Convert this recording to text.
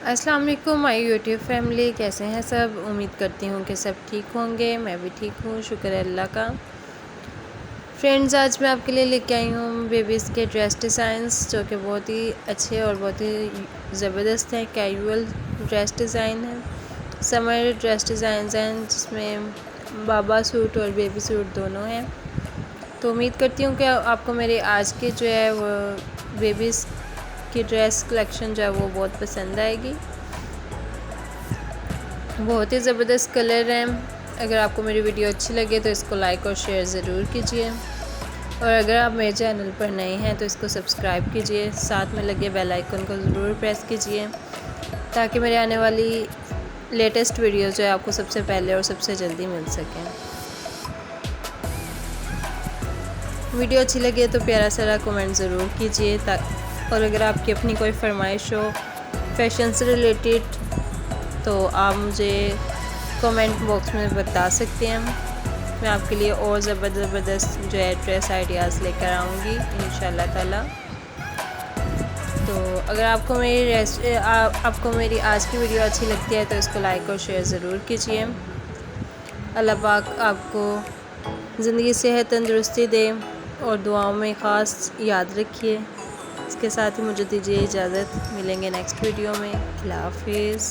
अस्सलाम वालेकुम my YouTube family, कैसे हैं सब। उम्मीद करती हूँ कि सब ठीक होंगे। मैं भी ठीक हूँ, शुक्र है अल्लाह का। फ्रेंड्स, आज मैं आपके लिए लेके आई हूँ बेबीज़ के ड्रेस डिज़ाइंस, जो कि बहुत ही अच्छे और बहुत ही ज़बरदस्त हैं। कैजुअल ड्रेस डिज़ाइन है, समर ड्रेस डिज़ाइंस हैं, जिसमें बाबा सूट और बेबी सूट दोनों हैं। तो उम्मीद करती हूँ कि आपको मेरी आज की जो है वो बेबीज़ की ड्रेस कलेक्शन जो है वो बहुत पसंद आएगी। बहुत ही ज़बरदस्त कलर हैं। अगर आपको मेरी वीडियो अच्छी लगे तो इसको लाइक और शेयर ज़रूर कीजिए, और अगर आप मेरे चैनल पर नए हैं तो इसको सब्सक्राइब कीजिए। साथ में लगे बेल आइकन को ज़रूर प्रेस कीजिए, ताकि मेरे आने वाली लेटेस्ट वीडियो जो है आपको सबसे पहले और सबसे जल्दी मिल सकें। वीडियो अच्छी लगे तो प्यारा सारा कमेंट ज़रूर कीजिए, और अगर आपकी अपनी कोई फरमाइश हो फैशन से रिलेटेड तो आप मुझे कमेंट बॉक्स में बता सकते हैं। मैं आपके लिए और ज़बरदस्त जो है ड्रेस आइडियाज़ लेकर आऊँगी इंशाल्लाह ताला। तो अगर आपको मेरी आज की वीडियो अच्छी लगती है तो इसको लाइक और शेयर ज़रूर कीजिए। अल्लाह पाक आपको ज़िंदगी सेहत तंदुरुस्ती दे, और दुआओं में ख़ास याद रखिए। इसके साथ ही मुझे दीजिए इजाज़त। मिलेंगे नेक्स्ट वीडियो में। अल्लाह हाफ़िज़।